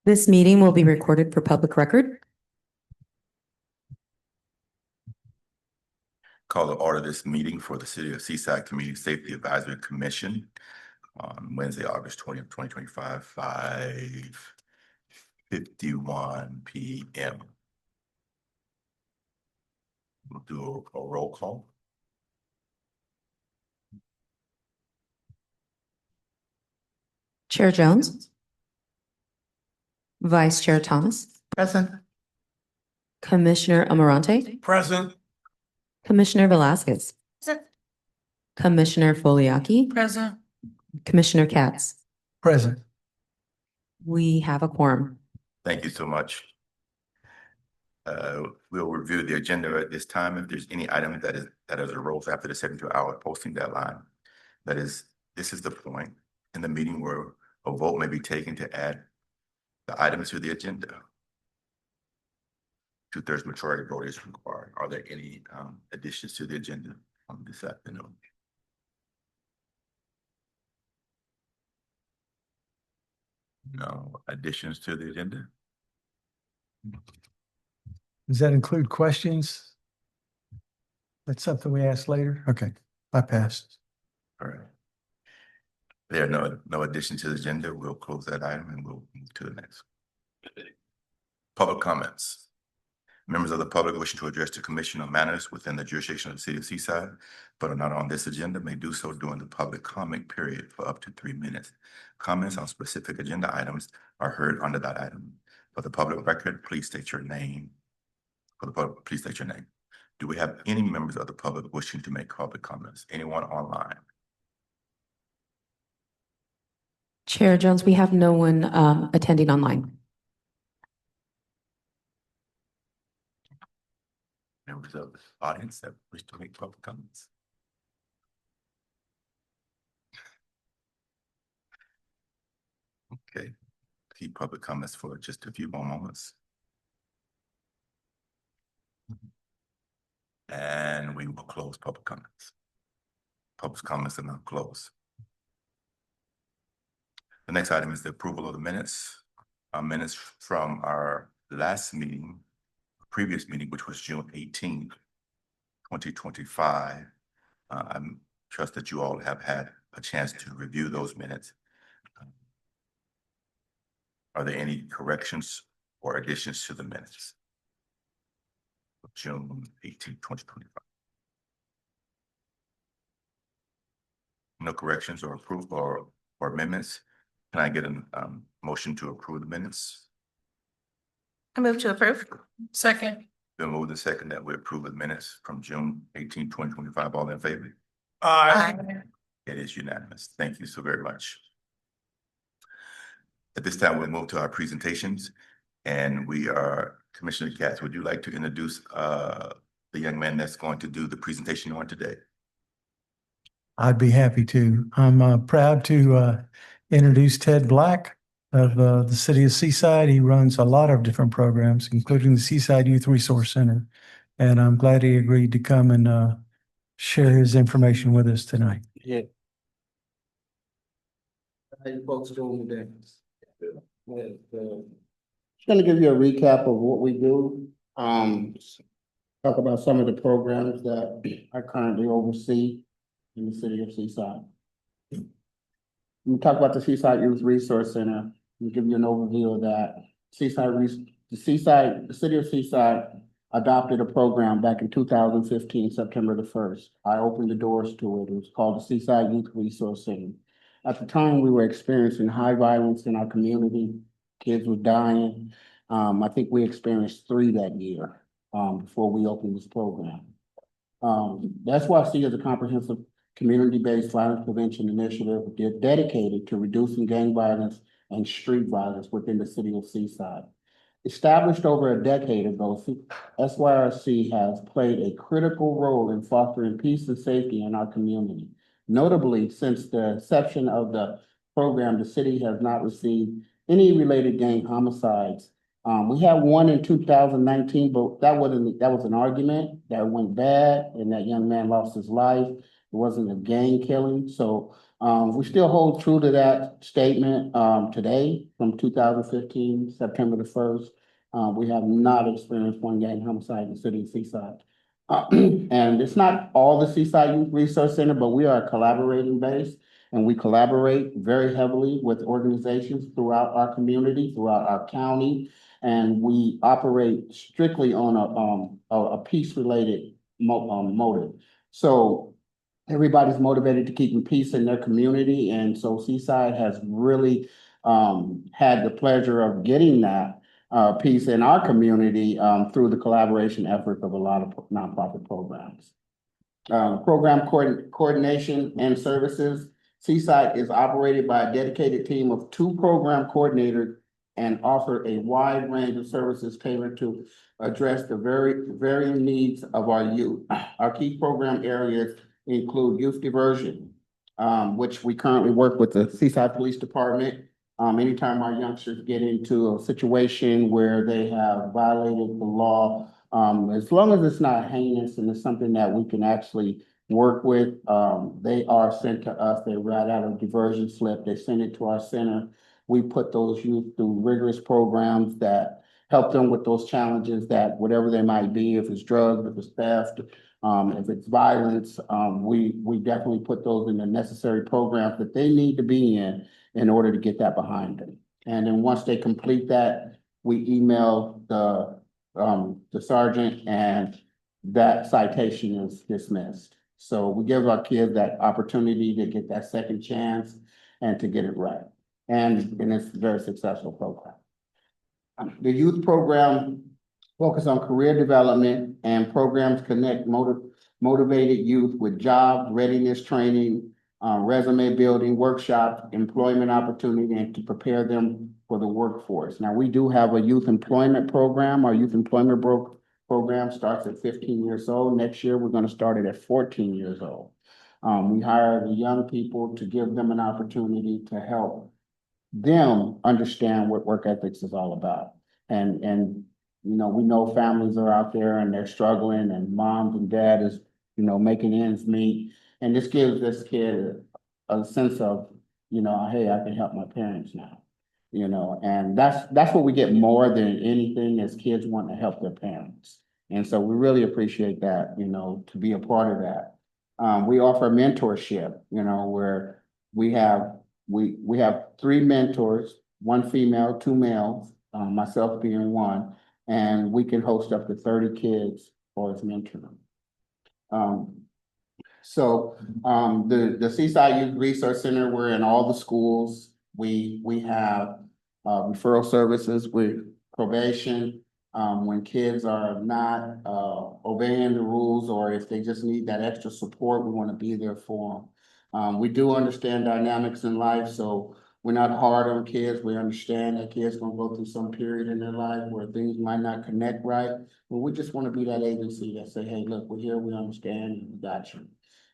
This meeting will be recorded for public record. Call to order this meeting for the City of Seaside Community Safety Advisory Commission on Wednesday, August 20th, 2025, 5:51 p.m. We'll do a roll call. Chair Jones. Vice Chair Thomas. Present. Commissioner Amarante. Present. Commissioner Velasquez. Present. Commissioner Foliaki. Present. Commissioner Katz. Present. We have a quorum. Thank you so much. We'll review the agenda at this time. If there's any item that arose after the 72-hour posting deadline, this is the point in the meeting where a vote may be taken to add the items to the agenda. 2/3 majority vote is required. Are there any additions to the agenda on this afternoon? No additions to the agenda? Does that include questions? That's something we ask later? Okay, I passed. All right. There are no addition to the agenda. We'll close that item and we'll move to the next. Public comments. Members of the public wishing to address the commission on matters within the jurisdiction of the City of Seaside, but are not on this agenda, may do so during the public comment period for up to 3 minutes. Comments on specific agenda items are heard under that item. For the public record, please state your name. For the public, please state your name. Do we have any members of the public wishing to make public comments? Anyone online? Chair Jones, we have no one attending online. Members of the audience that wish to make public comments? Okay, keep public comments for just a few more moments. And we will close public comments. Public comments are now closed. The next item is the approval of the minutes. Minutes from our last meeting, previous meeting, which was June 18th, 2025. I trust that you all have had a chance to review those minutes. Are there any corrections or additions to the minutes of June 18th, 2025? No corrections or approval or amendments? Can I get a motion to approve the minutes? I move to approve. Second. Been moved and second that we approve the minutes from June 18th, 2025. All in favor? Aye. It is unanimous. Thank you so very much. At this time, we'll move to our presentations, and Commissioner Katz, would you like to introduce the young man that's going to do the presentation on today? I'd be happy to. I'm proud to introduce Ted Black of the City of Seaside. He runs a lot of different programs, including the Seaside Youth Resource Center. And I'm glad he agreed to come and share his information with us tonight. Yeah. How you folks doing today? Just gonna give you a recap of what we do. Talk about some of the programs that I currently oversee in the City of Seaside. We talk about the Seaside Youth Resource Center. We'll give you an overview of that. The City of Seaside adopted a program back in 2015, September the 1st. I opened the doors to it. It was called the Seaside Youth Resource Center. At the time, we were experiencing high violence in our community. Kids were dying. I think we experienced 3 that year before we opened this program. That's why I see it as a comprehensive community-based violence prevention initiative dedicated to reducing gang violence and street violence within the City of Seaside. Established over a decade ago, SYRC has played a critical role in fostering peace and safety in our community. Notably, since the inception of the program, the city has not received any related gang homicides. We had one in 2019, but that was an argument that went bad and that young man lost his life. It wasn't a gang killing. So We still hold true to that statement, today from 2015, September the 1st. We have not experienced one gang homicide in the city of Seaside. And it's not all the Seaside Youth Resource Center, but we are a collaborating base. And we collaborate very heavily with organizations throughout our community, throughout our county. And we operate strictly on a peace-related motive. So everybody's motivated to keep peace in their community. And so Seaside has really had the pleasure of getting that piece in our community through the collaboration effort of a lot of nonprofit programs. Program coordination and services. Seaside is operated by a dedicated team of 2 program coordinators and offer a wide range of services tailored to address the varying needs of our youth. Our key program areas include youth diversion, which we currently work with the Seaside Police Department. Anytime our youngsters get into a situation where they have violated the law, as long as it's not heinous and it's something that we can actually work with, they are sent to us. They write out a diversion slip. They send it to our center. We put those youth through rigorous programs that help them with those challenges that whatever they might be, if it's drugs, if it's theft, if it's violence, we definitely put those in the necessary programs that they need to be in order to get that behind them. And then once they complete that, we email the sergeant and that citation is dismissed. So we give our kids that opportunity to get that second chance and to get it right. And it's a very successful program. The youth program focus on career development and programs connect motivated youth with job readiness training, resume building, workshops, employment opportunity, and to prepare them for the workforce. Now, we do have a youth employment program. Our youth employment program starts at 15 years old. Next year, we're going to start it at 14 years old. We hire the young people to give them an opportunity to help them understand what work ethics is all about. And you know, we know families are out there and they're struggling, and moms and dad is, you know, making ends meet. And this gives this kid a sense of, you know, hey, I can help my parents now, you know, and that's what we get more than anything as kids want to help their parents. And so we really appreciate that, you know, to be a part of that. We offer mentorship, you know, where we have 3 mentors, 1 female, 2 males, myself being 1, and we can host up to 30 kids for its mentoring. The Seaside Youth Resource Center, we're in all the schools. We have referral services with probation. When kids are not obeying the rules, or if they just need that extra support, we want to be there for them. We do understand dynamics in life, so we're not hard on kids. We understand that kids gonna go through some period in their life where things might not connect right. But we just want to be that agency that say, hey, look, we're here, we understand, and we got you.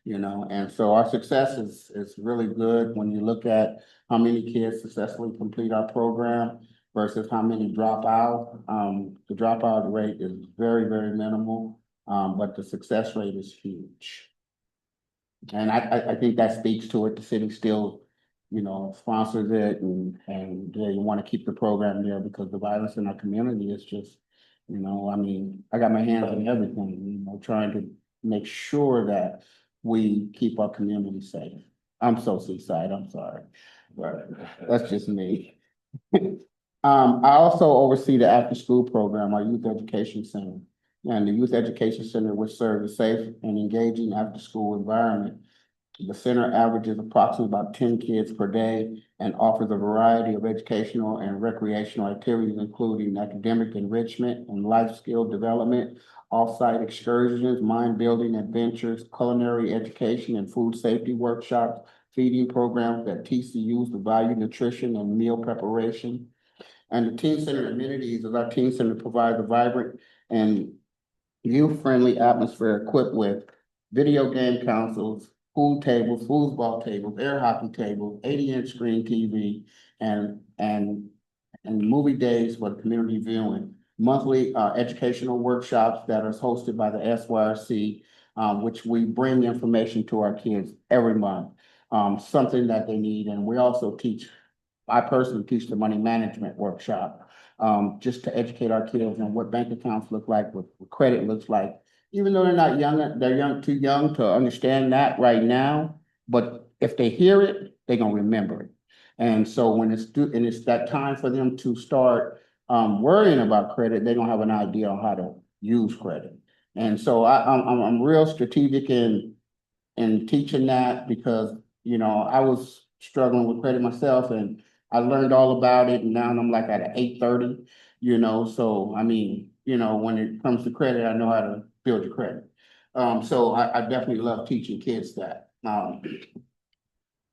You know, and so our success is really good when you look at how many kids successfully complete our program versus how many drop out. The dropout rate is very, very minimal, but the success rate is huge. And I think that speaks to it. The city still, you know, sponsors it, and they want to keep the program there because the violence in our community is just, you know, I mean, I got my hands on everything, you know, trying to make sure that we keep our community safe. I'm so Seaside, I'm sorry, but that's just me. I also oversee the after-school program, our youth education center. And the youth education center will serve a safe and engaging after-school environment. The center averages approximately about 10 kids per day and offers a variety of educational and recreational activities, including academic enrichment and life skill development, off-site excursions, mind-building adventures, culinary education and food safety workshops, feeding programs that teach the youth the value of nutrition and meal preparation. And the teen center amenities of our teen center provide a vibrant and youth-friendly atmosphere equipped with video game consoles, pool tables, foosball tables, air hockey tables, 80-inch screen TV, and movie days for the community viewing. Monthly educational workshops that are hosted by the SYRC, which we bring information to our kids every month. something that they need. And we also I personally teach the money management workshop, just to educate our kids on what bank accounts look like, what credit looks like. Even though they're not young, they're too young to understand that right now. But if they hear it, they're gonna remember it. And so when it's that time for them to start worrying about credit, they don't have an idea on how to use credit. And so I'm real strategic in teaching that because, I was struggling with credit myself and I learned all about it and now I'm like at 830, so I mean, when it comes to credit, I know how to build your credit. So I definitely love teaching kids that.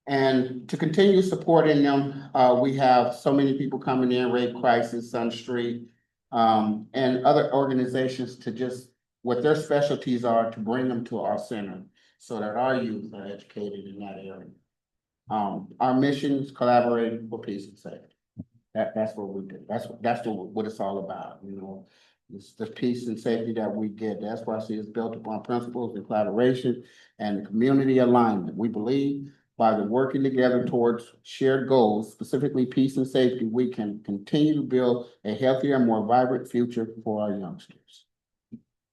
And to continue supporting them, we have so many people coming in, Rape Crisis, Sun Street, and other organizations to just, what their specialties are, to bring them to our center so that our youth are educated in that area. Our mission is collaborating for peace and safety. That's what we do. That's what it's all about, It's the peace and safety that we get. That's why I see it's built upon principles and collaboration and community alignment. We believe by the working together towards shared goals, specifically peace and safety, we can continue to build a healthier and more vibrant future for our youngsters.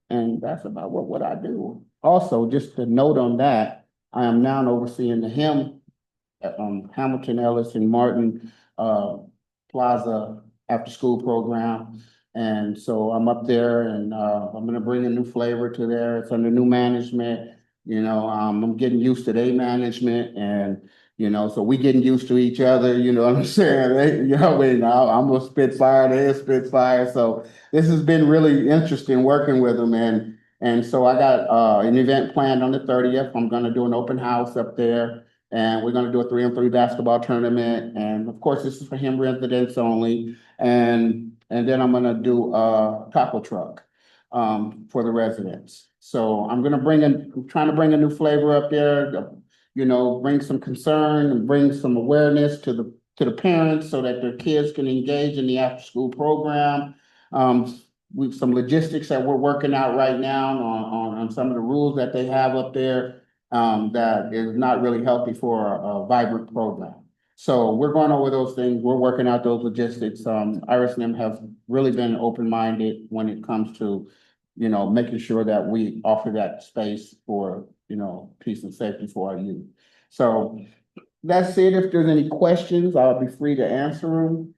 And that's about what I do. Also, just a note on that, I am now overseeing the HIM at Hamilton, Ellis, and Martin Plaza after school program. And so I'm up there and I'm gonna bring a new flavor to there. It's under new management. I'm getting used to their management and, so we getting used to each other, you know what I'm saying? I'm a Spitfire, they're a Spitfire. So this has been really interesting working with them. And so I got an event planned on the 30th. I'm gonna do an open house up there. And we're gonna do a 3-on-3 basketball tournament. And of course, this is for HIM residents only. And then I'm gonna do a taco truck for the residents. So I'm trying to bring a new flavor up there, bring some concern and bring some awareness to the parents so that their kids can engage in the after school program. With some logistics that we're working out right now on some of the rules that they have up there that is not really healthy for a vibrant program. So we're going over those things. We're working out those logistics. Iris and them have really been open-minded when it comes to, making sure that we offer that space for, peace and safety for our youth. So that's it. If there's any questions, I'll be free to answer them.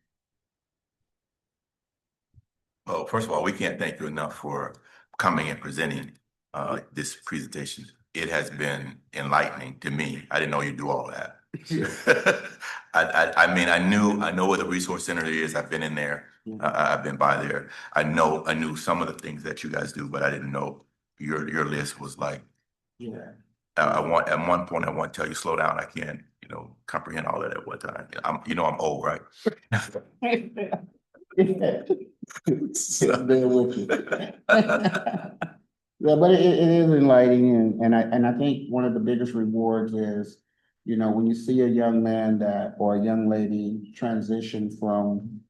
Well, first of all, we can't thank you enough for coming and presenting this presentation. It has been enlightening to me. I didn't know you do all that. I mean, I know where the resource center is. I've been in there. I've been by there. I knew some of the things that you guys do, but I didn't know your list was like. Yeah. At one point, I want to tell you, slow down. I can't, comprehend all that at one time. I'm old, right? Bear with you. Yeah, but it is enlightening, and I think one of the biggest rewards is, when you see a young man or a young lady transition from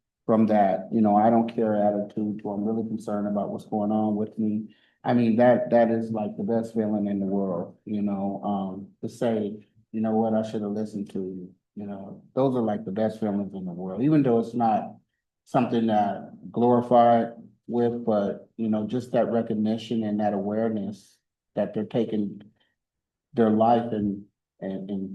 that, I don't care attitude to I'm really concerned about what's going on with me. I mean, that is like the best feeling in the world, to say, you know what, I should have listened to you. Those are like the best feelings in the world, even though it's not something that glorified with, but just that recognition and that awareness that they're taking their life and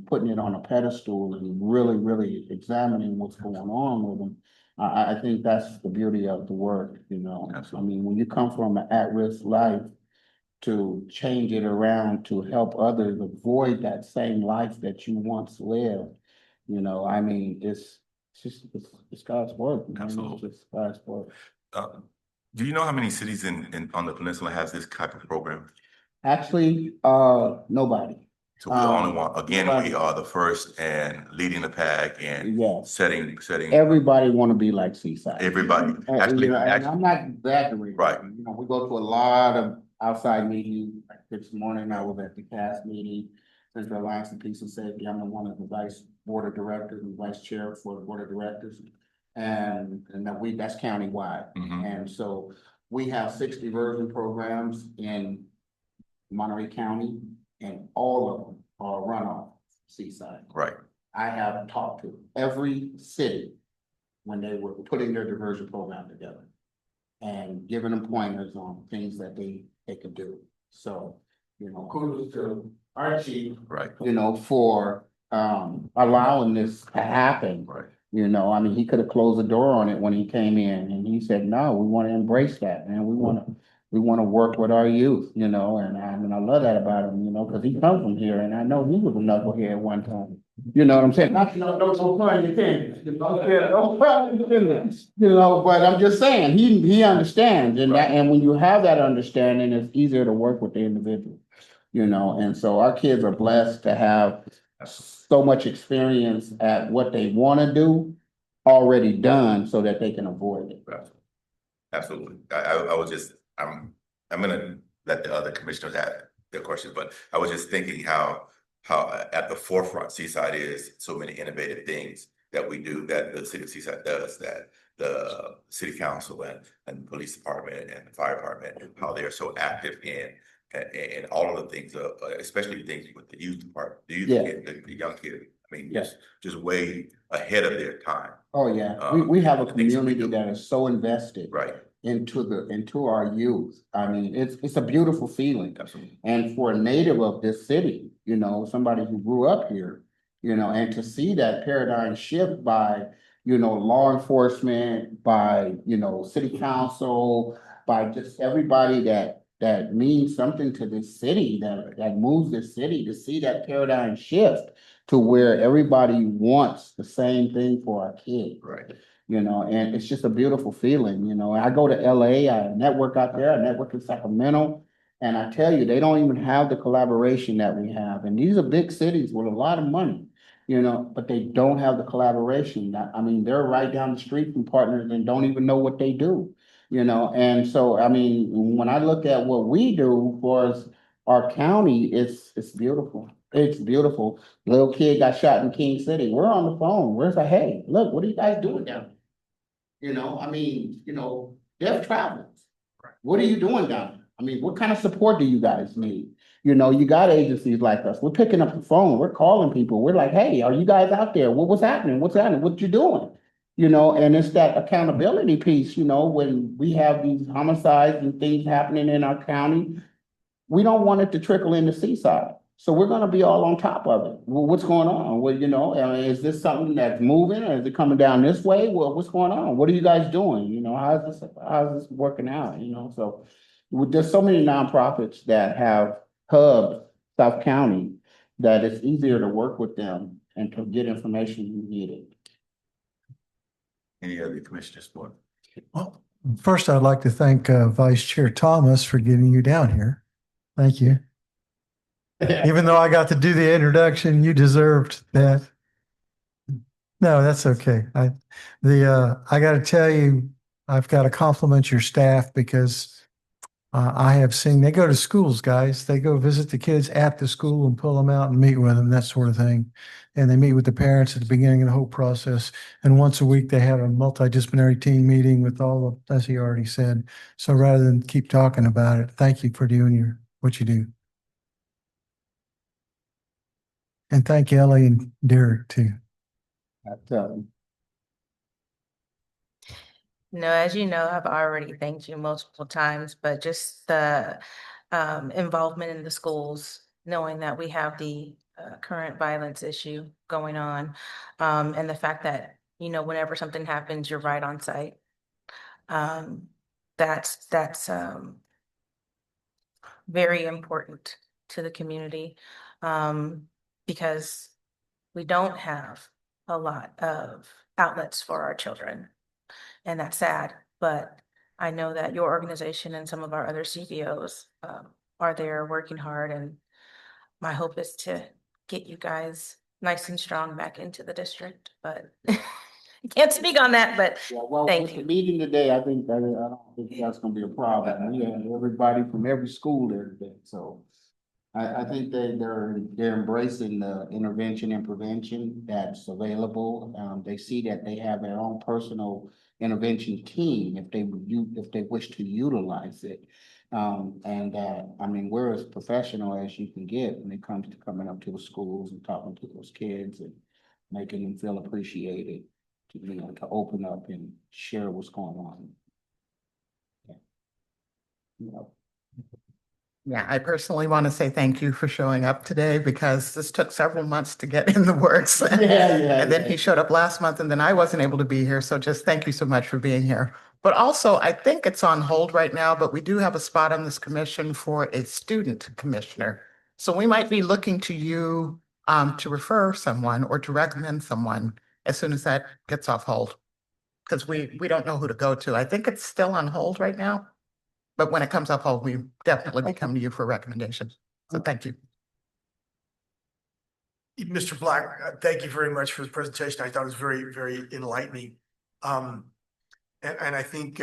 putting it on a pedestal and really, really examining what's going on with them. I think that's the beauty of the work, Absolutely. I mean, when you come from an at-risk life to change it around to help others avoid that same life that you once lived, I mean, it's God's work. Absolutely. It's just God's work. Do you know how many cities on the peninsula has this type of program? Actually, nobody. So we're the only one. Again, we nobody. are the first and leading the pack and Yes. setting. Everybody want to be like Seaside. Everybody. And I'm not exaggerating. Right. We go to a lot of outside meetings. Like this morning, I was at the CAS meeting, Central Alliance of Peace and Safety. I'm one of the vice board of directors and vice chair for the board of directors. And that's countywide. Mhm. And so we have 6 diversion programs in Monterey County, and all of them are runoff. Seaside. Right, I have talked to every city when they were putting their diversion program together and giving them pointers on things that they could do. So, kudos to our chief, right, for allowing this to happen. right. I mean, he could have closed the door on it when he came in, and he said, no, we want to embrace that, man. We want to work with our youth, and I love that about him, because he comes from here, and I know he was a knucklehead one time. You know what I'm saying? Not, no pun intended. No pun intended. But I'm just saying, he understands, and when you have that understanding, it's easier to work with the individual. And so our kids are blessed to have so much experience at what they want to do already done so that they can avoid it. Right. Absolutely. I was just, I'm gonna let the other commissioners have their questions, but I was just thinking how at the forefront Seaside is, so many innovative things that we do, that the city of Seaside does, that the city council and police department and the fire department, how they're so active in all of the things, especially things with the youth department, the youth Yeah. kid, the young kid. I mean, Yeah. just way ahead of their time. Oh, yeah. We have a the things that we community do. that is so invested Right, into our youth. I mean, it's a beautiful feeling. absolutely. And for a native of this city, somebody who grew up here, and to see that paradigm shift by, law enforcement, by, city council, by just everybody that means something to this city, that moves this city, to see that paradigm shift to where everybody wants the same thing for our kids. Right. And it's just a beautiful feeling, I go to LA, I network out there, I network in Sacramento, and I tell you, they don't even have the collaboration that we have. And these are big cities with a lot of money, but they don't have the collaboration. I mean, they're right down the street from partners and don't even know what they do, and so, I mean, when I look at what we do for our county, it's beautiful. It's beautiful. Little kid got shot in King City. We're on the phone. We're like, hey, look, what are you guys doing down there? I mean, death travels. What are you doing down there? I mean, what kind of support do you guys need? You got agencies like us. We're picking up the phone. We're calling people. We're like, hey, are you guys out there? What's happening? What's happening? What you doing? And it's that accountability piece, when we have these homicides and things happening in our county, we don't want it to trickle into Seaside. So we're gonna be all on top of it. Well, what's going on? Well, is this something that's moving, or is it coming down this way? Well, what's going on? What are you guys doing? How's this working out? So there's so many nonprofits that have hubbed South County that it's easier to work with them and to get information you needed. Any other commissioners for? Well, first, I'd like to thank Vice Chair Thomas for getting you down here. Thank you. Even though I got to do the introduction, you deserved that. No, that's okay. I got to tell you, I've got to compliment your staff because I have seen, they go to schools, guys. They go visit the kids at the school and pull them out and meet with them, that sort of thing. And they meet with the parents at the beginning of the whole process. And once a week, they have a multidisciplinary team meeting with all of, as he already said. So rather than keep talking about it, thank you for doing what you do. And thank Ellie and Derek too. No, as you know, I've already thanked you multiple times, but just the involvement in the schools, knowing that we have the current violence issue going on, and the fact that, whenever something happens, you're right on site. That's very important to the community, because we don't have a lot of outlets for our children. And that's sad, but I know that your organization and some of our other CVOs are there working hard, and my hope is to get you guys nice and strong back into the district, but I can't speak on that, but Yeah, well, thank with the you. meeting today, I think that, I don't think that's gonna be a problem. We have everybody from every school there today, so. I think they're embracing the intervention and prevention that's available. They see that they have their own personal intervention team if they wish to utilize it. I mean, we're as professional as you can get when it comes to coming up to the schools and talking to those kids and making them feel appreciated, to open up and share what's going on. Yeah. You know, Yeah, I personally want to say thank you for showing up today because this took several months to get in the works. yeah. And then he showed up last month and then I wasn't able to be here. So just thank you so much for being here. But also, I think it's on hold right now, but we do have a spot on this commission for a student commissioner. So we might be looking to you to refer someone or to recommend someone as soon as that gets off hold. Because we don't know who to go to. I think it's still on hold right now. But when it comes up, we definitely be coming to you for recommendations. So thank you. Mr. Black, thank you very much for the presentation. I thought it was very, very enlightening. And I think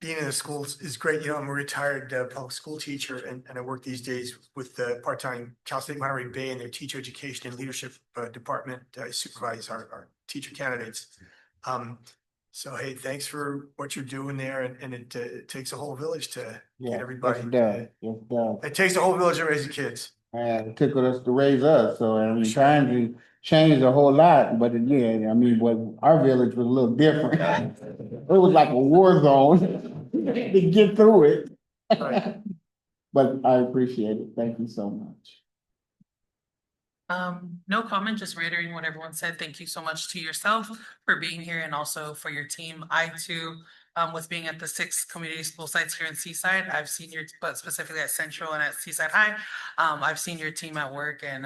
being in the schools is great. You know, I'm a retired public school teacher and I work these days with the part-time Cal State Monterey Bay and their teacher education and leadership department. I supervise our teacher candidates. So, hey, thanks for what you're doing there. And it takes a whole village to get everybody. Yes, it does. It takes a whole village to raise the kids. And it took us to raise us, so I mean, trying to change a whole lot, but again, I mean, what our village was a little different. It was like a war zone to get through it. Right. But I appreciate it. Thank you so much. No comment, just reiterating what everyone said. Thank you so much to yourself for being here and also for your team. I too, with being at the 6 community school sites here in Seaside, I've seen your, but specifically at Central and at Seaside High, I've seen your team at work and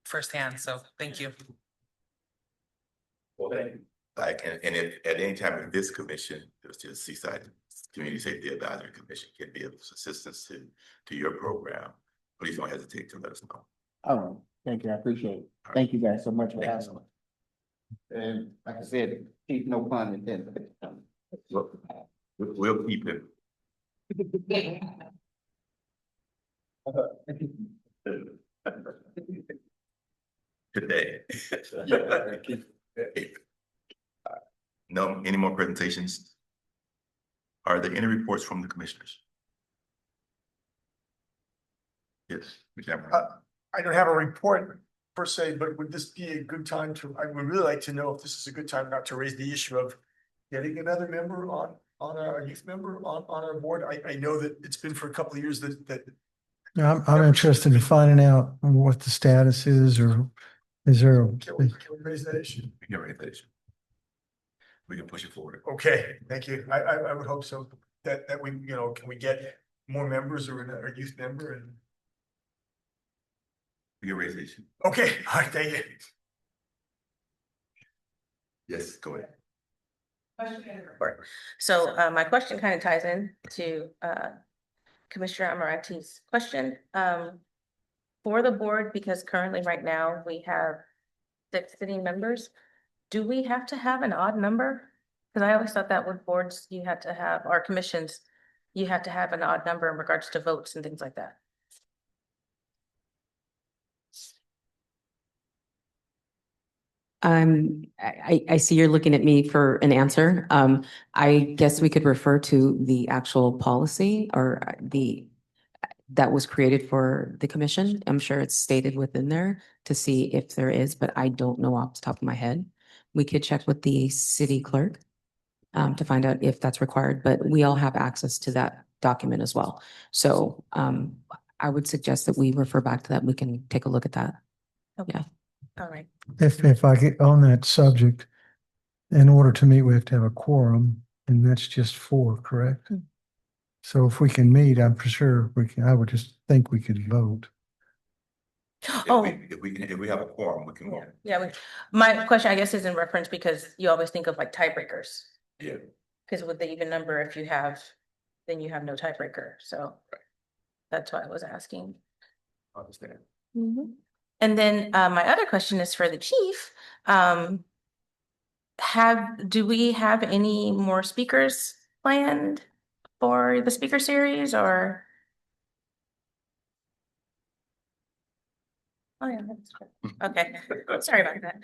firsthand. So thank you. Well, thank you. Like, and if at any time in this commission, it was just Seaside Community Safety Advisory Commission can be of assistance to your program, please don't hesitate to let us know. All right, thank you. I appreciate it. Thank you guys so much for Thank you having so me. much. And like I said, keep no pun intended. We'll keep it. Today. No, any more presentations? Are there any reports from the commissioners? Yes. Ms. Amber. I don't have a report per se, but would this be a good time to, I would really like to know if this is a good time not to raise the issue of getting another member on our youth member on our board. I know that it's been for a couple of years that. Yeah, I'm interested in finding out what the status is, or is there, Can we raise that issue? We can raise that issue. We can push it forward. Okay, thank you. I would hope so that we, you know, can we get more members or a youth member and. We can raise the issue. Okay, all right, thank you. Yes, go ahead. So my question kind of ties in to Commissioner Amarati's question. For the board, because currently right now we have 6 sitting members, do we have to have an odd number? Because I always thought that with boards, you had to have, or commissions, you had to have an odd number in regards to votes and things like that. I see you're looking at me for an answer. I guess we could refer to the actual policy or that was created for the commission. I'm sure it's stated within there to see if there is, but I don't know off the top of my head. We could check with the city clerk to find out if that's required, but we all have access to that document as well. So I would suggest that we refer back to that. We can take a look at that. Okay. Yeah. All right. if I get on that subject, in order to meet, we have to have a quorum, and that's just 4, correct? Hmm. So if we can meet, I'm for sure we can, I would just think we could vote. Oh. If we have a quorum, we can vote. Yeah, my question, I guess, is in reference because you always think of like tiebreakers. Yeah. Because with the even number, if you have, then you have no tiebreaker. So that's why I was asking. I understand. And then my other question is for the chief. Do we have any more speakers planned for the speaker series or? Oh, yeah, that's good. Okay, sorry about that.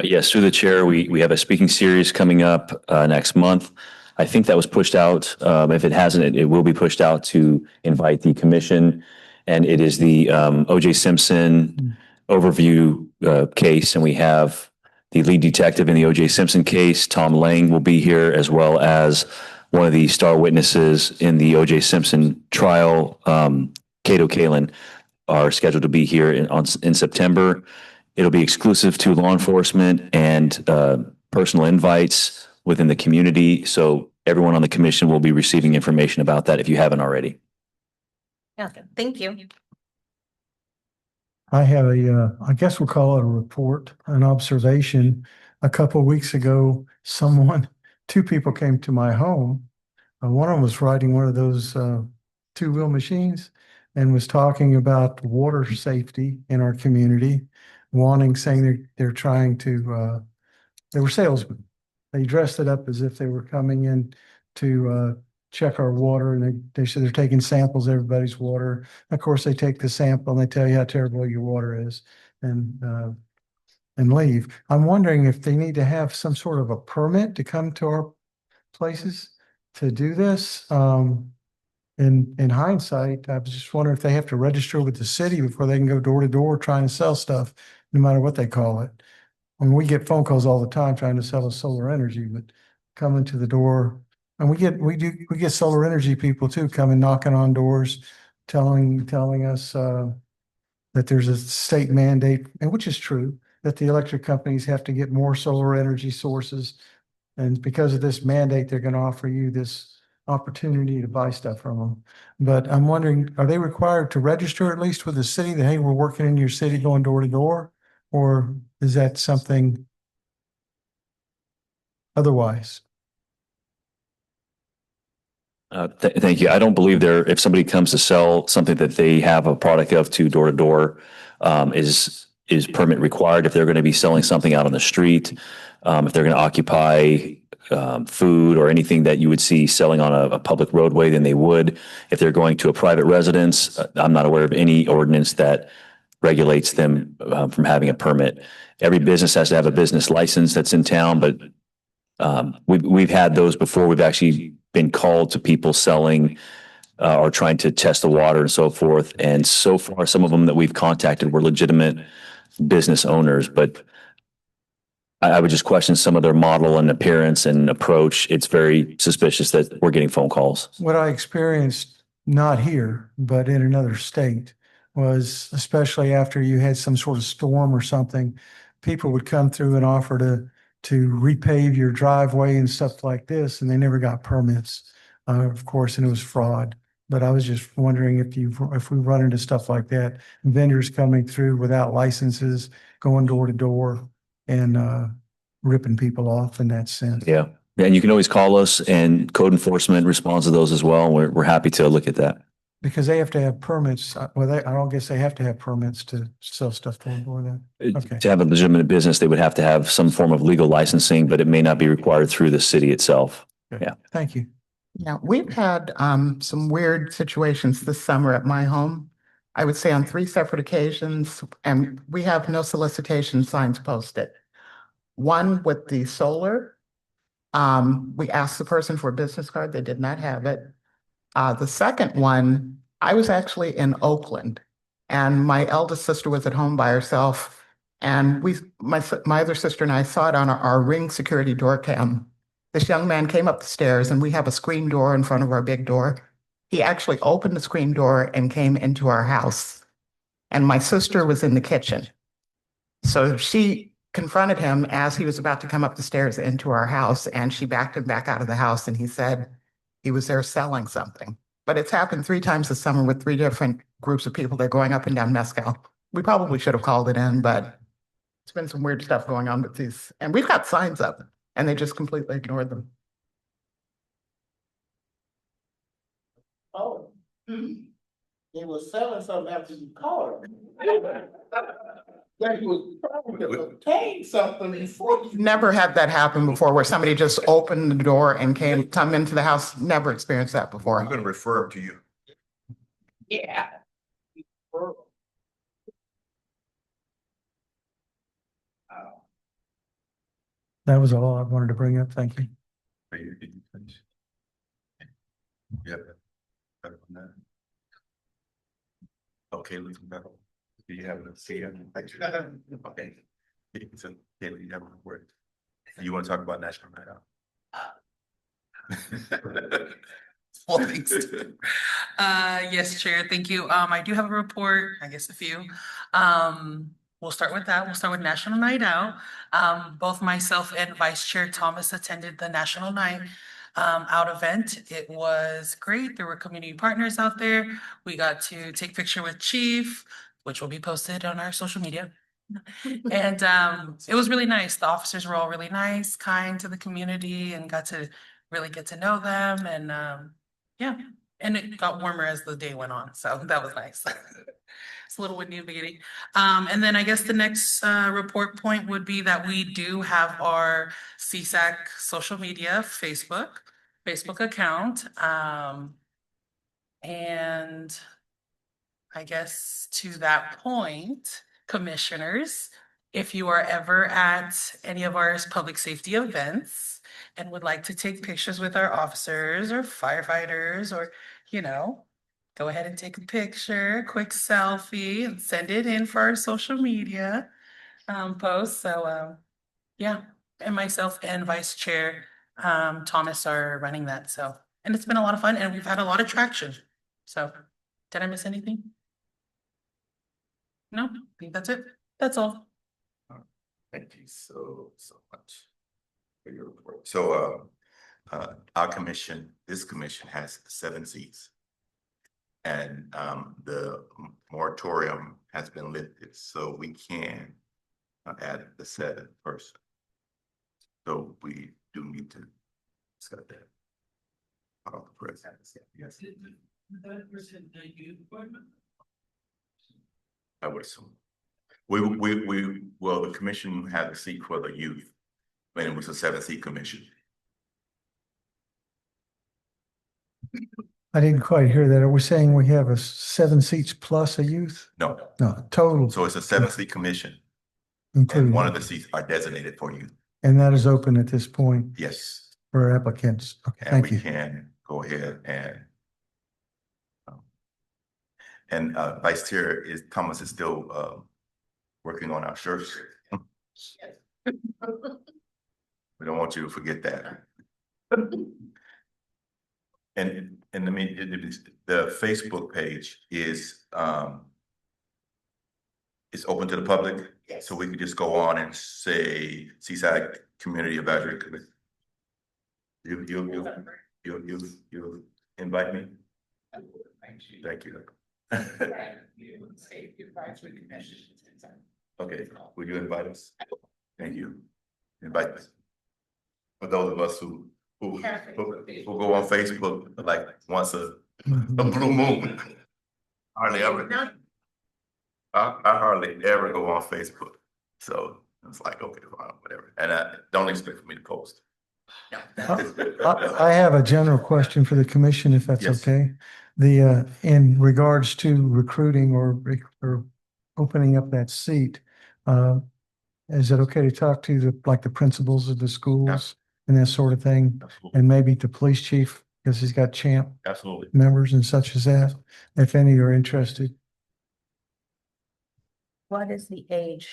Yes, through the chair, we have a speaking series coming up next month. I think that was pushed out. If it hasn't, it will be pushed out to invite the commission. And it is the O.J. Simpson overview case. And we have the lead detective in the O.J. Simpson case, Tom Lang, will be here, as well as one of the star witnesses in the O.J. Simpson trial, Cato Kalin, are scheduled to be here in September. It'll be exclusive to law enforcement and personal invites within the community. So everyone on the commission will be receiving information about that if you haven't already. Okay, thank you. I have I guess we'll call it a report, an observation. A couple of weeks ago, two people came to my home. One of them was riding one of those two-wheel machines and was talking about water safety in our community, saying they're trying to, they were salesmen. They dressed it up as if they were coming in to check our water, and they said they're taking samples of everybody's water. Of course, they take the sample and they tell you how terrible your water is and leave. I'm wondering if they need to have some sort of a permit to come to our places to do this. In hindsight, I was just wondering if they have to register with the city before they can go door to door trying to sell stuff, no matter what they call it. I mean, we get phone calls all the time trying to sell us solar energy, but coming to the door, and we get solar energy people too coming knocking on doors, telling us that there's a state mandate, and which is true, that the electric companies have to get more solar energy sources. And because of this mandate, they're going to offer you this opportunity to buy stuff from them. But I'm wondering, are they required to register at least with the city that, hey, we're working in your city going door to door? Or is that something otherwise? Thank you. I don't believe if somebody comes to sell something that they have a product of to door, is permit required. If they're going to be selling something out on the street, if they're going to occupy food or anything that you would see selling on a public roadway, then they would. If they're going to a private residence, I'm not aware of any ordinance that regulates them from having a permit. Every business has to have a business license that's in town, but we've had those before. We've actually been called to people selling or trying to test the water and so forth. And so far, some of them that we've contacted were legitimate business owners, but I would just question some of their model and appearance and approach. It's very suspicious that we're getting phone calls. What I experienced, not here, but in another state, was especially after you had some sort of storm or something, people would come through and offer to repave your driveway and stuff like this, and they never got permits, of course, and it was fraud. But I was just wondering if we run into stuff like that, vendors coming through without licenses, going door to door and ripping people off in that sense. Yeah. And you can always call us, and code enforcement responds to those as well. We're happy to look at that. Because they have to have permits. Well, I don't guess they have to have permits to sell stuff door to door then. Okay. To have a legitimate business, they would have to have some form of legal licensing, but it may not be required through the city itself. Okay. Yeah. Thank you. Yeah, we've had some weird situations this summer at my home. I would say on 3 separate occasions, and we have no solicitation signs posted. One with the solar, we asked the person for a business card. They did not have it. The second one, I was actually in Oakland, and my eldest sister was at home by herself. And my other sister and I saw it on our Ring security door cam. This young man came up the stairs, and we have a screen door in front of our big door. He actually opened the screen door and came into our house. And my sister was in the kitchen. So she confronted him as he was about to come up the stairs into our house, and she backed him back out of the house, and he said he was there selling something. But it's happened 3 times this summer with 3 different groups of people. They're going up and down Mescal. We probably should have called it in, but it's been some weird stuff going on with these. And we've got signs up, and they just completely ignored them. Oh, he was selling something after you called him. Like he was probably obtained something before. Never had that happen before, where somebody just opened the door and come into the house. Never experienced that before. I'm going to refer him to you. Yeah. That was all I wanted to bring up. Thank you. Did you finish? Yep. Better than that. Okay, listen, better. Do you have a say? Okay. So, Kayla, you have a word. You want to talk about National Night Out? Yes, Chair, thank you. I do have a report, I guess a few. We'll start with that. We'll start with National Night Out. Both myself and Vice Chair Thomas attended the National Night Out event. It was great. There were community partners out there. We got to take picture with Chief, which will be posted on our social media. And it was really nice. The officers were all really nice, kind to the community, and got to really get to know them. And yeah, and it got warmer as the day went on, so that was nice. It's a little windy in the beginning. And then I guess the next report point would be that we do have our CSAC social media Facebook account. And I guess to that point, commissioners, if you are ever at any of our public safety events and would like to take pictures with our officers or firefighters, or, you know, go ahead and take a picture, quick selfie, and send it in for our social media posts. So yeah, and myself and Vice Chair Thomas are running that. So, and it's been a lot of fun, and we've had a lot of traction. So, did I miss anything? No, I think that's it. That's all. Thank you so much for your report. So, our commission, this commission has 7 seats. And, the moratorium has been lifted, so we can add the 7th person. So we do need to discuss that. About the president, yes. That person, the youth appointment? I would assume. Well, the commission had a seat for the youth, and it was a 7-seat commission. I didn't quite hear that. Are we saying we have a 7 seats plus a youth? No, No, total, so it's a 7-seat commission, including, and one of the seats are designated for youth. and that is open at this point Yes, for applicants. Okay, and thank we you. can go ahead and Vice Chair Thomas is still working on our shirts. We don't want you to forget that. And I mean, the Facebook page is open to the public. Yes. So we could just go on and say Seaside Community Advisory Committee. You'll invite me? Thank you. Okay, will you invite us? Thank you. Invite us. For those of us who go on Facebook like once a blue moon. Hardly ever. I hardly ever go on Facebook. So it's like, okay, fine, whatever. And don't expect for me to post. I have a general question for the commission, if that's Yes. okay. In regards to recruiting or opening up that seat, is it okay to talk to the principals of the schools and that sort of thing? Absolutely. And maybe the police chief, because he's got CHAMP Absolutely. members and such as that, if any are interested. What is the age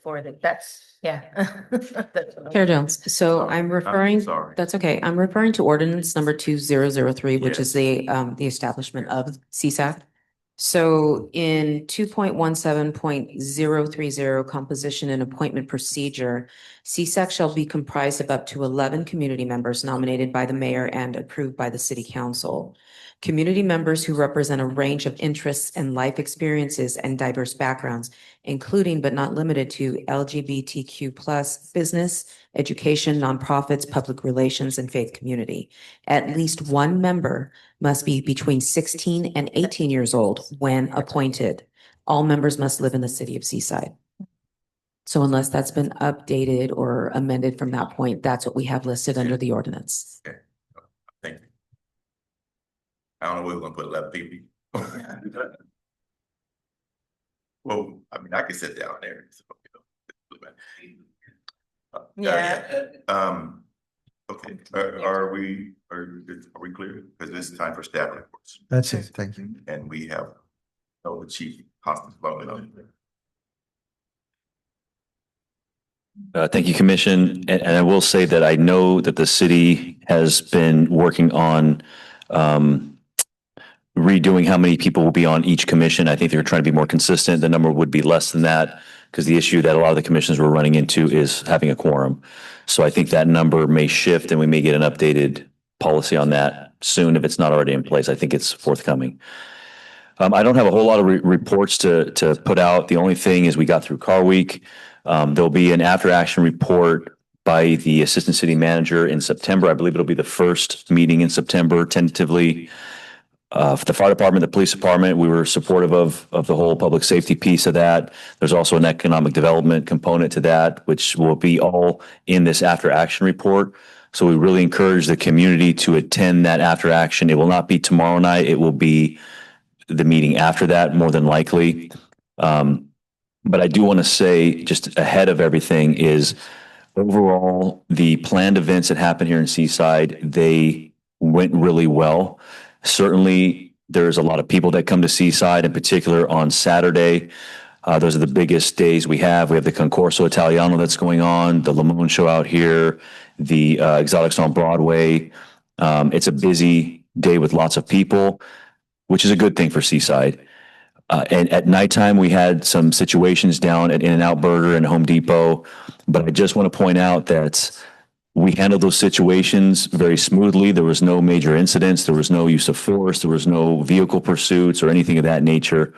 for that's, yeah. That's what I'm- Chair Jones, so Sorry. I'm referring, sorry. that's okay. I'm referring to ordinance number 2003, which is Yes. the establishment of CSAC. So in 2.17.030 composition and appointment procedure, CSAC shall be comprised of up to 11 community members nominated by the mayor and approved by the city council. Community members who represent a range of interests and life experiences and diverse backgrounds, including but not limited to LGBTQ+ business, education, nonprofits, public relations, and faith community. At least one member must be between 16 and 18 years old when appointed. All members must live in the city of Seaside. So unless that's been updated or amended from that point, that's what we have listed under the ordinance. Thank you. I don't know where we're gonna put 11 people. Well, I mean, I can sit down there. So, Yeah. Okay, are we clear? Because this is time for staff reports, That's it. Thank you. and we have, the chief hostage development on there. Thank you, Commission. And I will say that I know that the city has been working on redoing how many people will be on each commission. I think they're trying to be more consistent. The number would be less than that because the issue that a lot of the commissions we're running into is having a quorum. So I think that number may shift and we may get an updated policy on that soon if it's not already in place. I think it's forthcoming. I don't have a whole lot of reports to put out. The only thing is we got through Car Week. There'll be an after action report by the Assistant City Manager in September. I believe it'll be the first meeting in September tentatively. For the fire department, the police department, we were supportive of the whole public safety piece of that. There's also an economic development component to that, which will be all in this after action report. So we really encourage the community to attend that after action. It will not be tomorrow night. It will be the meeting after that, more than likely. But I do want to say, just ahead of everything, is overall, the planned events that happen here in Seaside, they went really well. Certainly, there's a lot of people that come to Seaside, in particular on Saturday. Those are the biggest days we have. We have the Concorso Italiano that's going on, the Limon Show out here, the Exotics on Broadway. It's a busy day with lots of people, which is a good thing for Seaside. And at nighttime, we had some situations down at In-N-Out Burger and Home Depot. But I just want to point out that we handled those situations very smoothly. There was no major incidents. There was no use of force. There was no vehicle pursuits or anything of that nature.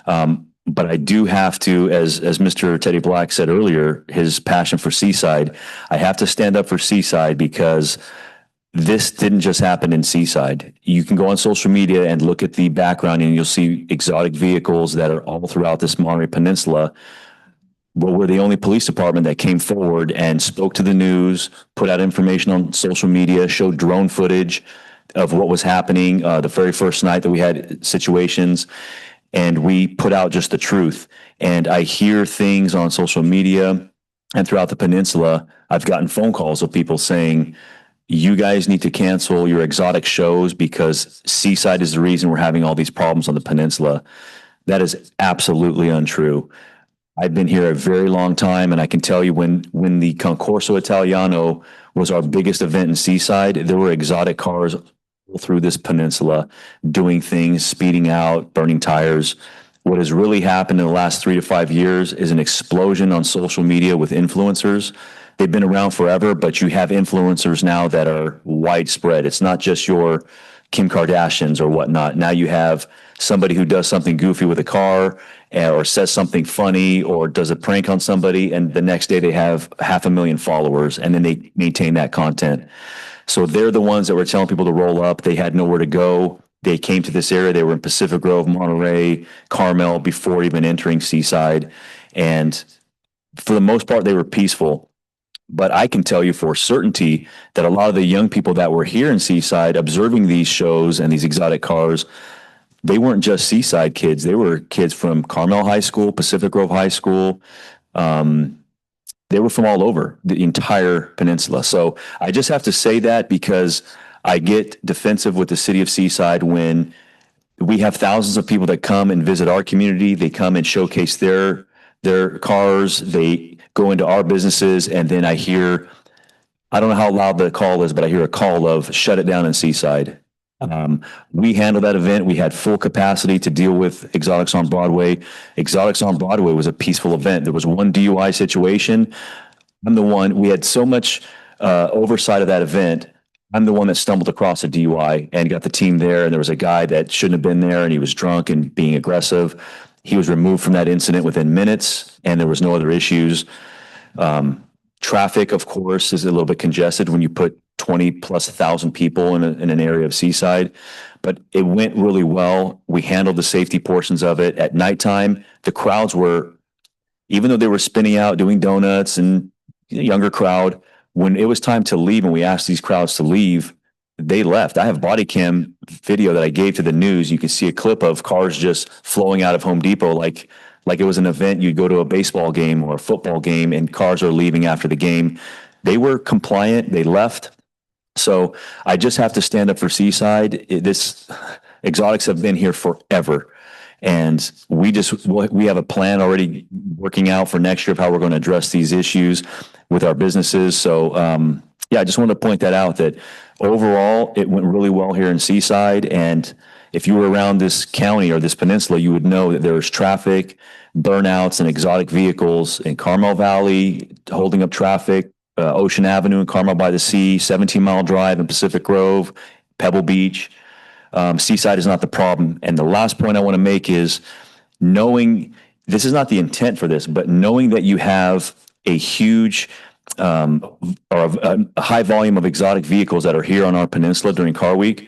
But I do have to, as Mr. Teddy Black said earlier, his passion for Seaside, I have to stand up for Seaside because this didn't just happen in Seaside. You can go on social media and look at the background and you'll see exotic vehicles that are all throughout this Monterey Peninsula. But we're the only police department that came forward and spoke to the news, put out information on social media, showed drone footage of what was happening the very first night that we had situations. And we put out just the truth. And I hear things on social media and throughout the peninsula. I've gotten phone calls of people saying, you guys need to cancel your exotic shows because Seaside is the reason we're having all these problems on the peninsula. That is absolutely untrue. I've been here a very long time, and I can tell you when the Concorso Italiano was our biggest event in Seaside, there were exotic cars through this peninsula doing things, speeding out, burning tires. What has really happened in the last 3 to 5 years is an explosion on social media with influencers. They've been around forever, but you have influencers now that are widespread. It's not just your Kim Kardashians or whatnot. Now you have somebody who does something goofy with a car or says something funny or does a prank on somebody, and the next day they have 500,000 followers, and then they maintain that content. So they're the ones that were telling people to roll up. They had nowhere to go. They came to this area. They were in Pacific Grove, Monterey, Carmel before even entering Seaside. And for the most part, they were peaceful. But I can tell you for certainty that a lot of the young people that were here in Seaside observing these shows and these exotic cars, they weren't just Seaside kids. They were kids from Carmel High School, Pacific Grove High School. They were from all over the entire peninsula. So I just have to say that because I get defensive with the city of Seaside when we have thousands of people that come and visit our community. They come and showcase their cars. They go into our businesses, and then I hear, I don't know how loud the call is, but I hear a call of shut it down in Seaside. We handled that event. We had full capacity to deal with Exotics on Broadway. Exotics on Broadway was a peaceful event. There was one DUI situation. We had so much oversight of that event. I'm the one that stumbled across a DUI and got the team there. And there was a guy that shouldn't have been there, and he was drunk and being aggressive. He was removed from that incident within minutes, and there was no other issues. Traffic, of course, is a little bit congested when you put 20,000+ people in an area of Seaside, but it went really well. We handled the safety portions of it. At nighttime, the crowds were, even though they were spinning out, doing donuts, and younger crowd, when it was time to leave and we asked these crowds to leave, they left. I have body cam video that I gave to the news. You can see a clip of cars just flowing out of Home Depot like it was an event. You'd go to a baseball game or a football game and cars are leaving after the game. They were compliant. They left. So I just have to stand up for Seaside. This exotics have been here forever. And we have a plan already working out for next year of how we're going to address these issues with our businesses. So, yeah, I just wanted to point that out that overall it went really well here in Seaside. And if you were around this county or this peninsula, you would know that there's traffic, burnouts and exotic vehicles in Carmel Valley, holding up traffic, Ocean Avenue in Carmel by the Sea, 17-mile drive in Pacific Grove, Pebble Beach. Seaside is not the problem. And the last point I want to make is knowing, this is not the intent for this, but knowing that you have a huge or a high volume of exotic vehicles that are here on our peninsula during Car Week.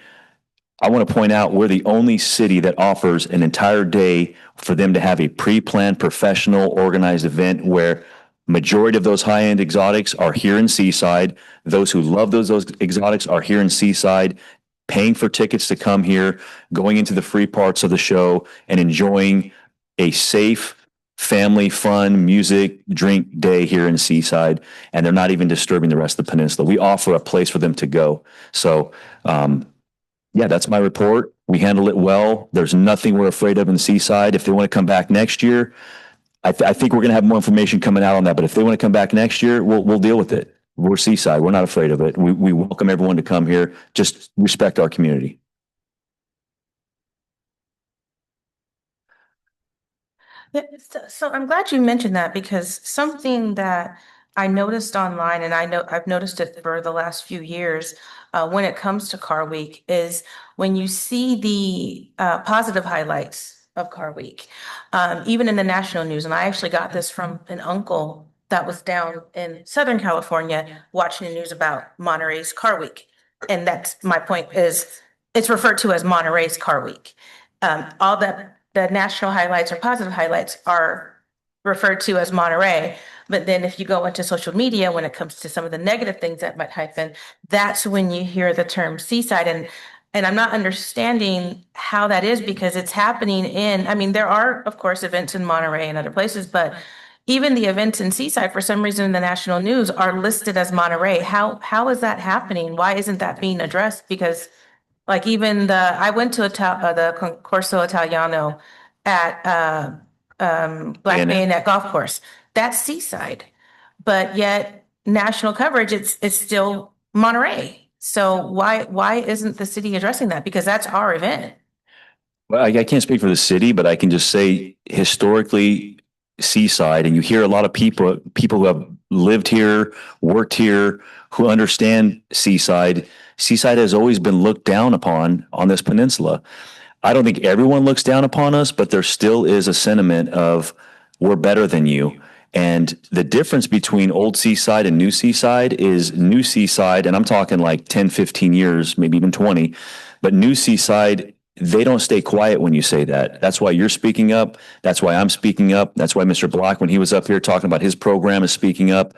I want to point out we're the only city that offers an entire day for them to have a pre-planned, professional, organized event where majority of those high-end exotics are here in Seaside. Those who love those exotics are here in Seaside, paying for tickets to come here, going into the free parts of the show, and enjoying a safe, family, fun, music, drink day here in Seaside. And they're not even disturbing the rest of the peninsula. We offer a place for them to go. So, yeah, that's my report. We handle it well. There's nothing we're afraid of in Seaside. If they want to come back next year, I think we're going to have more information coming out on that. But if they want to come back next year, we'll deal with it. We're Seaside. We're not afraid of it. We welcome everyone to come here. Just respect our community. Yeah, so I'm glad you mentioned that because something that I noticed online, and I know I've noticed it for the last few years, when it comes to Car Week, is when you see the positive highlights of Car Week, even in the national news. And I actually got this from an uncle that was down in Southern California watching the news about Monterey's Car Week. And that's my point, is it's referred to as Monterey's Car Week. All the national highlights or positive highlights are referred to as Monterey. But then if you go into social media, when it comes to some of the negative things that might happen, that's when you hear the term Seaside. And I'm not understanding how that is, because it's happening I mean, there are, of course, events in Monterey and other places, but even the events in Seaside, for some reason, in the national news are listed as Monterey. How is that happening? Why isn't that being addressed? Because like even I went to the Corso Italiano at Black Bayonet Golf Course. That's Seaside, but yet national coverage, it's still Monterey. So why isn't the city addressing that? Because that's our event. Well, I can't speak for the city, but I can just say historically Seaside, and you hear a lot of people who have lived here, worked here, who understand Seaside. Seaside has always been looked down upon on this peninsula. I don't think everyone looks down upon us, but there still is a sentiment of we're better than you. And the difference between old Seaside and new Seaside is new Seaside, and I'm talking like 10, 15 years, maybe even 20, but new Seaside, they don't stay quiet when you say that. That's why you're speaking up. That's why I'm speaking up. That's why Mr. Black, when he was up here talking about his program, is speaking up.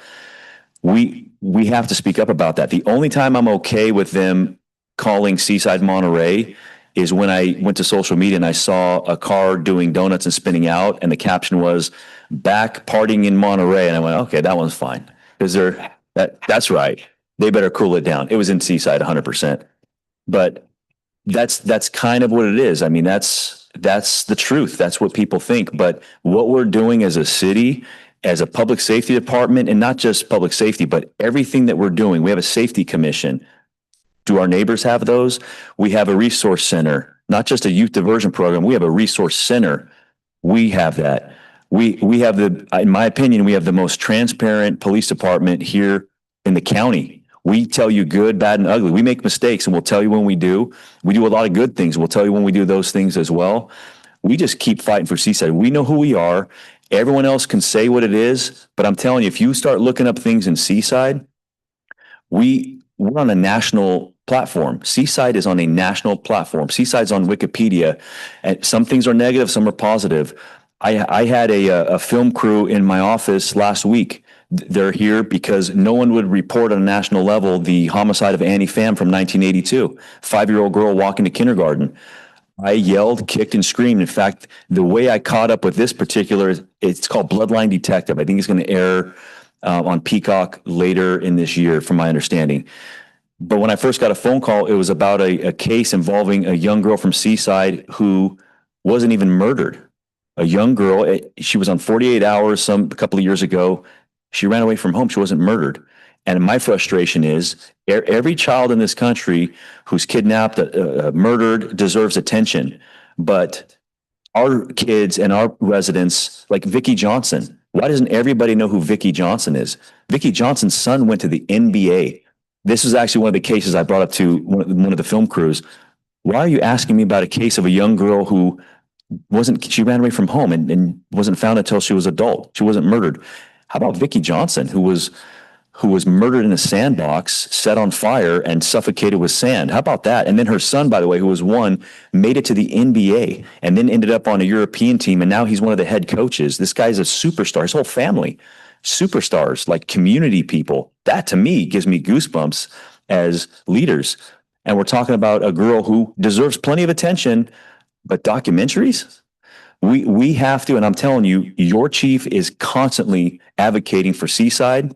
We have to speak up about that. The only time I'm okay with them calling Seaside Monterey is when I went to social media and I saw a car doing donuts and spinning out, and the caption was "back partying in Monterey," and I went, okay, that one's fine, because that's right. They better cool it down. It was in Seaside 100%, but that's kind of what it is. I mean, that's the truth. That's what people think. But what we're doing as a city, as a public safety department, and not just public safety, but everything that we're doing, we have a safety commission. Do our neighbors have those? We have a resource center, not just a youth diversion program. We have a resource center. We have that. We have in my opinion, we have the most transparent police department here in the county. We tell you good, bad, and ugly. We make mistakes, and we'll tell you when we do. We do a lot of good things. We'll tell you when we do those things as well. We just keep fighting for Seaside. We know who we are. Everyone else can say what it is, but I'm telling you, if you start looking up things in Seaside, we're on a national platform. Seaside is on a national platform. Seaside's on Wikipedia, and some things are negative, some are positive. I had a film crew in my office last week. They're here because no one would report on a national level the homicide of Annie Pham from 1982, 5-year-old girl walking to kindergarten. I yelled, kicked, and screamed. In fact, the way I caught up with this particular, it's called Bloodline Detective. I think it's going to air on Peacock later in this year, from my understanding. But when I first got a phone call, it was about a case involving a young girl from Seaside who wasn't even murdered. A young girl, she was on 48 hours a couple of years ago. She ran away from home. She wasn't murdered. And my frustration is every child in this country who's kidnapped, murdered deserves attention. But our kids and our residents, like Vicki Johnson, why doesn't everybody know who Vicki Johnson is? Vicki Johnson's son went to the NBA. This was actually one of the cases I brought up to one of the film crews. Why are you asking me about a case of a young girl who she ran away from home and wasn't found until she was adult. She wasn't murdered. How about Vicki Johnson, who was murdered in a sandbox, set on fire and suffocated with sand? How about that? And then her son, by the way, who was one, made it to the NBA and then ended up on a European team. And now he's one of the head coaches. This guy's a superstar, his whole family, superstars, like community people. That to me gives me goosebumps as leaders. And we're talking about a girl who deserves plenty of attention, but documentaries, we have to, and I'm telling you, your chief is constantly advocating for Seaside.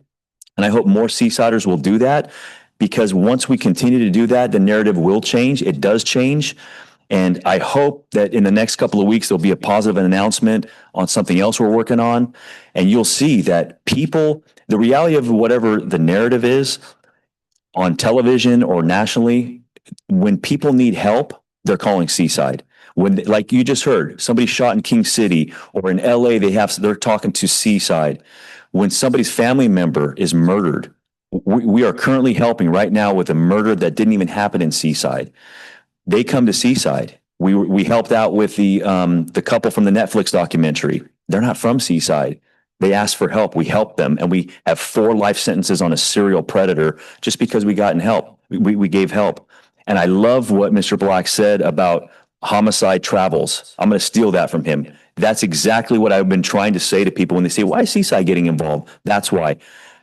And I hope more Seasiders will do that, because once we continue to do that, the narrative will change. It does change. And I hope that in the next couple of weeks, there'll be a positive announcement on something else we're working on. And you'll see that people, the reality of whatever the narrative is on television or nationally, when people need help, they're calling Seaside. When, like you just heard, somebody shot in King City, or in LA, they're talking to Seaside. When somebody's family member is murdered, we are currently helping right now with a murder that didn't even happen in Seaside. They come to Seaside. We helped out with the couple from the Netflix documentary. They're not from Seaside. They asked for help. We helped them, and we have 4 life sentences on a serial predator just because we got help. We gave help. And I love what Mr. Black said about homicide travels. I'm going to steal that from him. That's exactly what I've been trying to say to people when they say, why is Seaside getting involved? That's why.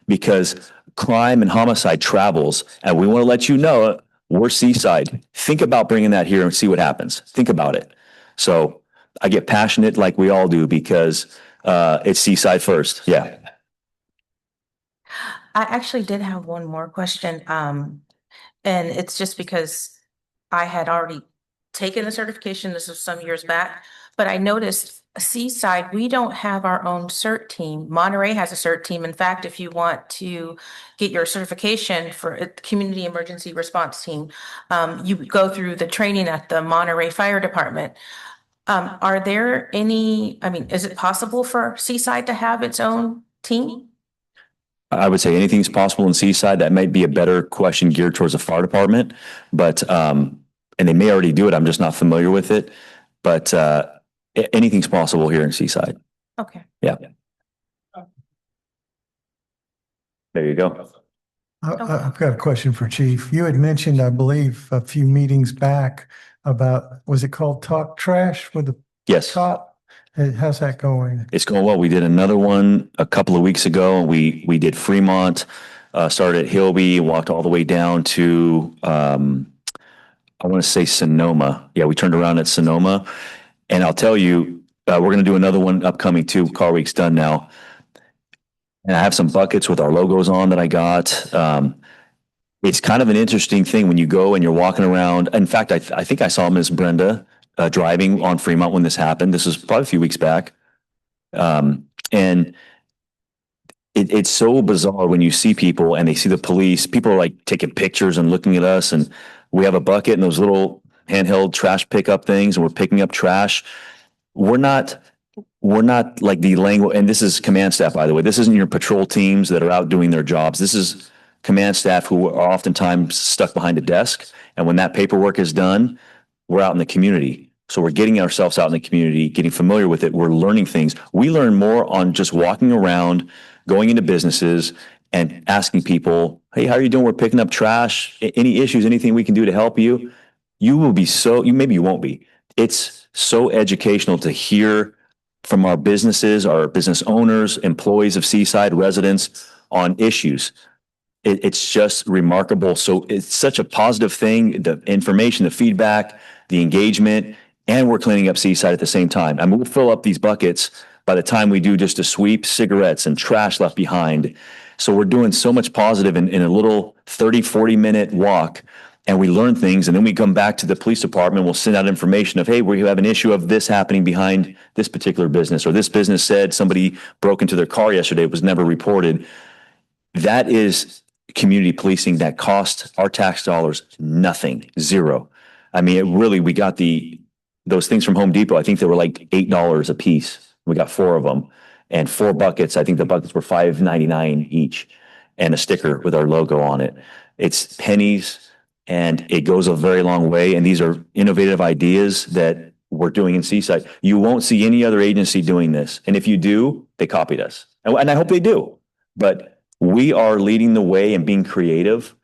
Because crime and homicide travels, and we want to let you know we're Seaside. Think about bringing that here and see what happens. Think about it. So I get passionate like we all do, because it's Seaside first. Yeah. I actually did have one more question. And it's just because I had already taken the certification. This was some years back, but I noticed Seaside, we don't have our own CERT team. Monterey has a CERT team. In fact, if you want to get your certification for a community emergency response team, you go through the training at the Monterey Fire Department. Are there any, is it possible for Seaside to have its own team? I would say anything's possible in Seaside. That might be a better question geared towards the fire department, but, and they may already do it. I'm just not familiar with it, but, anything's possible here in Seaside. Okay. Yeah. There you go. I've got a question for Chief. You had mentioned, I believe, a few meetings back about, was it called Talk Trash with the Yes. cop? How's that going? It's going well. We did another one a couple of weeks ago. We did Fremont, started at Hilby, walked all the way down to, I want to say Sonoma. Yeah, we turned around at Sonoma. And I'll tell you, we're going to do another one upcoming too. Car Week's done now. And I have some buckets with our logos on that I got. It's kind of an interesting thing when you go and you're walking around. In fact, I think I saw Miss Brenda driving on Fremont when this happened. This was probably a few weeks back. And it's so bizarre when you see people and they see the police. People are like taking pictures and looking at us. And we have a bucket and those little handheld trash pickup things, and we're picking up trash. We're not like the language, and this is command staff, by the way. This isn't your patrol teams that are out doing their jobs. This is command staff who are oftentimes stuck behind a desk. And when that paperwork is done, we're out in the community. So we're getting ourselves out in the community, getting familiar with it. We're learning things. We learn more on just walking around, going into businesses and asking people, hey, how are you doing? We're picking up trash. Any issues, anything we can do to help you? You will be maybe you won't be. It's so educational to hear from our businesses, our business owners, employees of Seaside, residents on issues. It's just remarkable. So it's such a positive thing, the information, the feedback, the engagement, and we're cleaning up Seaside at the same time. We'll fill up these buckets by the time we do just a sweep, cigarettes and trash left behind. So we're doing so much positive in a little 30, 40-minute walk. And we learn things, and then we come back to the police department. We'll send out information of, hey, we have an issue of this happening behind this particular business, or this business said somebody broke into their car yesterday. It was never reported. That is community policing that costs our tax dollars nothing, zero. I mean, it really, we got those things from Home Depot. I think they were like $8 a piece. We got 4 of them and 4 buckets. I think the buckets were $5.99 each, and a sticker with our logo on it. It's pennies. And it goes a very long way. And these are innovative ideas that we're doing in Seaside. You won't see any other agency doing this. And if you do, they copied us. And I hope they do. But we are leading the way and being creative.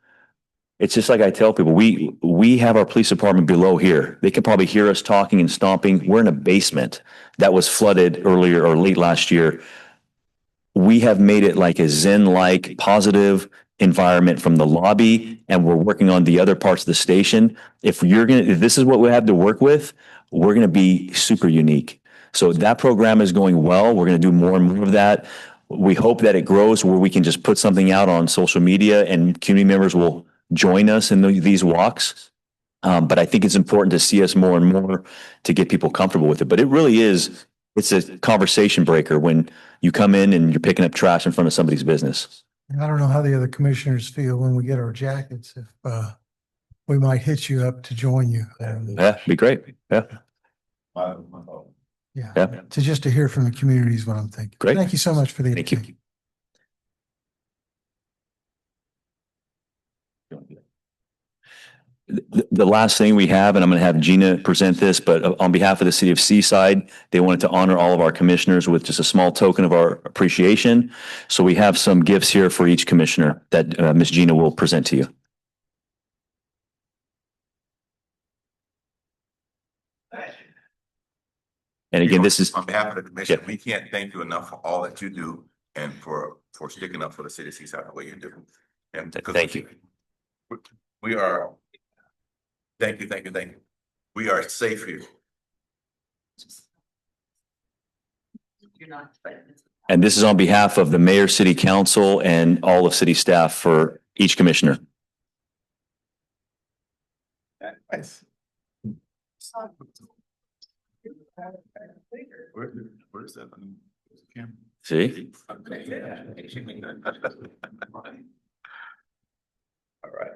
It's just like I tell people, we have our police department below here. They can probably hear us talking and stomping. We're in a basement that was flooded earlier or late last year. We have made it like a Zen-like positive environment from the lobby, and we're working on the other parts of the station. If this is what we have to work with, we're going to be super unique. So that program is going well. We're going to do more and more of that. We hope that it grows where we can just put something out on social media and community members will join us in these walks. But I think it's important to see us more and more to get people comfortable with it. But it really is, it's a conversation breaker when you come in and you're picking up trash in front of somebody's business. I don't know how the other commissioners feel when we get our jackets, if we might hit you up to join you. Yeah, be great. Yeah. Yeah, Yeah. to hear from the community is what I'm thinking. Great. Thank you so much for the. Thank you. The last thing we have, and I'm going to have Gina present this, but on behalf of the city of Seaside, they wanted to honor all of our commissioners with just a small token of our appreciation. So we have some gifts here for each commissioner that Ms. Gina will present to you. And again, this is, On behalf of the commission, Yeah. we can't thank you enough for all that you do and for sticking up for the city of Seaside the way you do. And Thank you. We are, thank you. We are safe here. and this is on behalf of the mayor, city council, and all of city staff for each commissioner. Nice. Where's that? See? All right.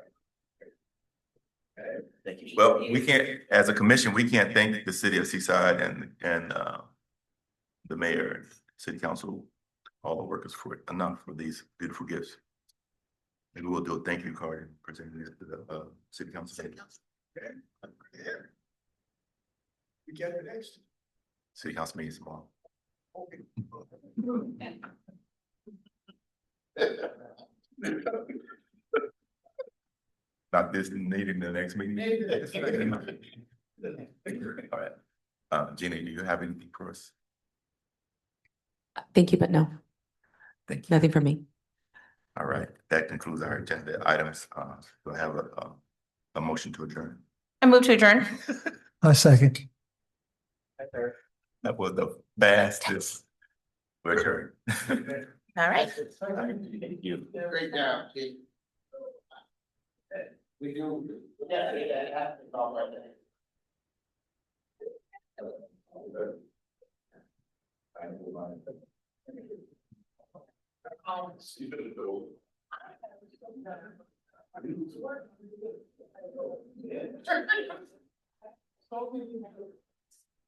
Well, we can't, as a commission, we can't thank the city of Seaside and the mayor, and city council, all the workers enough for these beautiful gifts. Maybe we'll do a thank you card and present this to the city council. We get it next. City council meeting tomorrow. Not this needing the next meeting. All right. Gina, do you have anything for us? Thank you, but no, Thank you. nothing for me. All right, that concludes our agenda items. Do I have a motion to adjourn? I move to adjourn. A second. That was the fastest. We're adjourned. All right. Thank you. Great job, Chief. We do. Yeah, it's all right there.